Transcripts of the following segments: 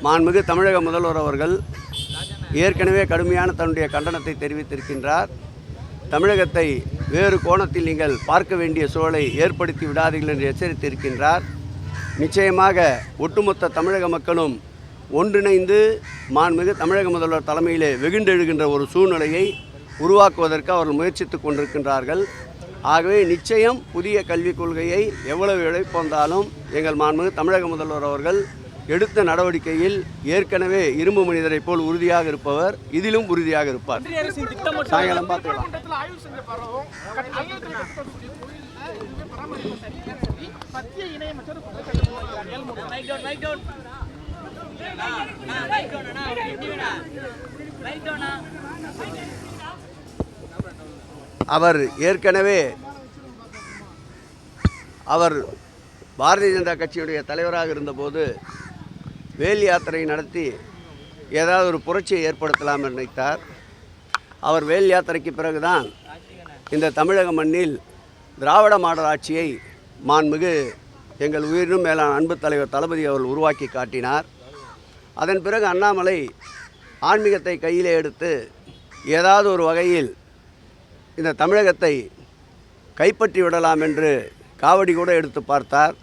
மாண்புமிகு தமிழக முதல்வர் அவர்கள் ஏற்கனவே கடுமையான தன்னுடைய கண்டனத்தை தெரிவித்திருக்கின்றார். தமிழகத்தை வேறு கோணத்தில் நீங்கள் பார்க்க வேண்டிய சூழலை ஏற்படுத்தி விடாதீர்கள் என்று எச்சரித்திருக்கின்றார். நிச்சயமாக ஒட்டுமொத்த தமிழக மக்களும் ஒன்றிணைந்து மாண்புமிகு தமிழக முதல்வர் தலைமையிலே வெகுண்டெழுகின்ற ஒரு சூழ்நிலையை உருவாக்குவதற்கு அவர்கள் முயற்சித்து கொண்டிருக்கின்றார்கள். ஆகவே நிச்சயம் புதிய கல்விக் கொள்கையை எவ்வளவு இழைப்பு வந்தாலும் எங்கள் மாண்புமிகு தமிழக முதல்வர் அவர்கள் எடுத்த நடவடிக்கையில் ஏற்கனவே இரும்பு மனிதரை போல் உறுதியாக இருப்பவர், இதிலும் உறுதியாக இருப்பார். சாயங்காலம் பார்த்துக்கலாம். அவர் ஏற்கனவே பாரதிய ஜனதா கட்சியுடைய தலைவராக இருந்தபோது வேல் யாத்திரை நடத்தி ஏதாவது ஒரு புரட்சியை ஏற்படுத்தலாம் என்று நினைத்தார். அவர் வேல் யாத்திரைக்கு பிறகுதான் இந்த தமிழக மண்ணில் திராவிட மாடல் ஆட்சியை மாண்புமிகு எங்கள் உயிரினும் மேலான அன்பு தலைவர் தளபதி அவர்கள் உருவாக்கி காட்டினார். அதன் பிறகு அண்ணாமலை ஆன்மீகத்தை கையிலே எடுத்து ஏதாவது ஒரு வகையில் இந்த தமிழகத்தை கைப்பற்றி விடலாம் என்று காவடி கூட எடுத்து பார்த்தார்.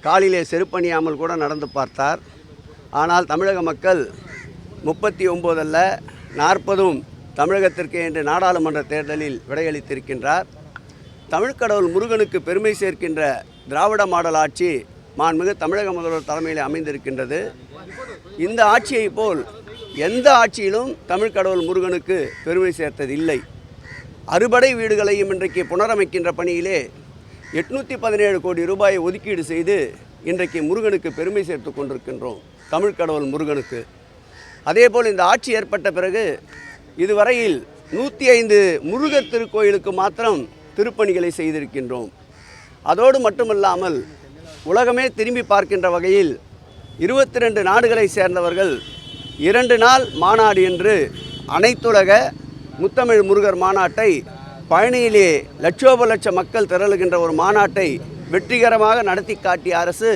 காலிலே செருப்பணியாமல் கூட நடந்து பார்த்தார். ஆனால் தமிழக மக்கள் 39 அல்ல 40 தமிழகத்திற்கு என்று நாடாளுமன்ற தேர்தலில் விடையளித்திருக்கின்றார். தமிழ்க்கடவுள் முருகனுக்கு பெருமை சேர்க்கின்ற திராவிட மாடல் ஆட்சி மாண்புமிகு தமிழக முதல்வர் தலைமையில் அமைந்திருக்கின்றது. இந்த ஆட்சியை போல் எந்த ஆட்சியிலும் தமிழ்க்கடவுள் முருகனுக்கு பெருமை சேர்த்ததில்லை. அறுபடை வீடுகளையும் இன்றைக்கு புனரமைக்கின்ற பணியிலே 817 கோடி ரூபாயை ஒதுக்கீடு செய்து இன்றைக்கு முருகனுக்கு பெருமை சேர்த்து கொண்டிருக்கின்றோம், தமிழ்க்கடவுள் முருகனுக்கு. அதேபோல் இந்த ஆட்சி ஏற்பட்ட பிறகு இதுவரையில் 105 முருகர் திருக்கோயிலுக்கு மாத்திரம் திருப்பணிகளை செய்திருக்கின்றோம். அதோடு மட்டுமல்லாமல் உலகமே திரும்பி பார்க்கின்ற வகையில் 22 நாடுகளை சேர்ந்தவர்கள் 2 நாள் மாநாடு என்று அனைத்துலக முத்தமிழ் முருகர் மாநாட்டை பழனியிலே லட்சோப லட்ச மக்கள் திரளுகின்ற ஒரு மாநாட்டை வெற்றிகரமாக நடத்தி காட்டிய அரசு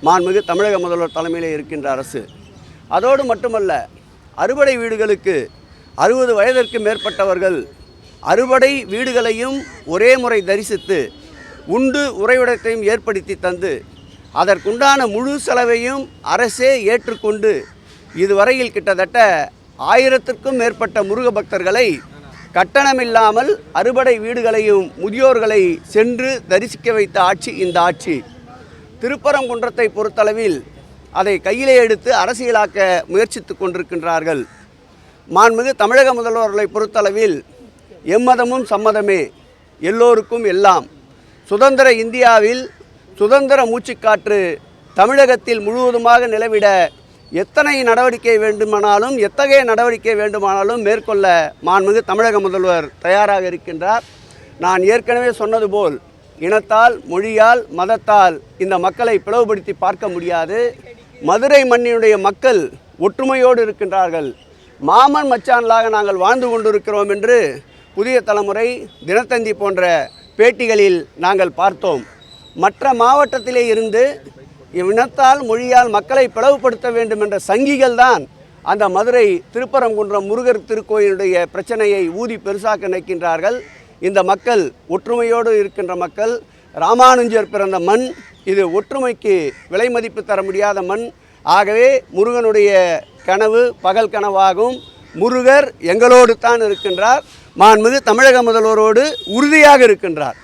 மாண்புமிகு தமிழக முதல்வர் தலைமையிலே இருக்கின்ற அரசு. அதோடு மட்டுமல்ல, அறுபடை வீடுகளுக்கு 60 வயதிற்கு மேற்பட்டவர்கள் அறுபடை வீடுகளையும் ஒரே முறை தரிசித்து உண்டு உறைவிடத்தையும் ஏற்படுத்தி தந்து அதற்குண்டான முழு செலவையும் அரசே ஏற்றுக்கொண்டு இதுவரையில் கிட்டத்தட்ட 1000க்கும் மேற்பட்ட முருக பக்தர்களை கட்டணமில்லாமல் அறுபடை வீடுகளையும் முதியோர்களை சென்று தரிசிக்க வைத்த ஆட்சி இந்த ஆட்சி. திருப்பரங்குன்றத்தை பொறுத்தளவில் அதை கையிலே எடுத்து அரசியலாக்க முயற்சித்து கொண்டிருக்கின்றார்கள். மாண்புமிகு தமிழக முதல்வர்களை பொறுத்தளவில் எம்மதமும் சம்மதமே, எல்லோருக்கும் எல்லாம். சுதந்திர இந்தியாவில் சுதந்திர மூச்சுக்காற்று தமிழகத்தில் முழுவதுமாக நிலவிட எத்தகைய நடவடிக்கை வேண்டுமானாலும் மேற்கொள்ள மாண்புமிகு தமிழக முதல்வர் தயாராக இருக்கின்றார். நான் ஏற்கனவே சொன்னது போல் இனத்தால், மொழியால், மதத்தால் இந்த மக்களை பிளவுபடுத்தி பார்க்க முடியாது. மதுரை மண்ணினுடைய மக்கள் ஒற்றுமையோடு இருக்கின்றார்கள். மாமன் மச்சான்களாக நாங்கள் வாழ்ந்து கொண்டிருக்கிறோம் என்று புதிய தலைமுறை, தினத்தந்தி போன்ற பேட்டிகளில் நாங்கள் பார்த்தோம். மற்ற மாவட்டத்திலே இருந்து இனத்தால், மொழியால் மக்களை பிளவுபடுத்த வேண்டும் என்ற சங்கிகள் தான் அந்த மதுரை திருப்பரங்குன்றம் முருகர் திருக்கோயிலுடைய பிரச்சனையை ஊதி பெருசாக்க நினைக்கின்றார்கள். இந்த மக்கள் ஒற்றுமையோடு இருக்கின்ற மக்கள். ராமானுஜர் பிறந்த மண் இது. ஒற்றுமைக்கு விலை மதிப்பு தர முடியாத மண். ஆகவே முருகனுடைய கனவு பகல் கனவாகும். முருகர் எங்களோடு தான் இருக்கின்றார். மாண்புமிகு தமிழக முதல்வரோடு உறுதியாக இருக்கின்றார்.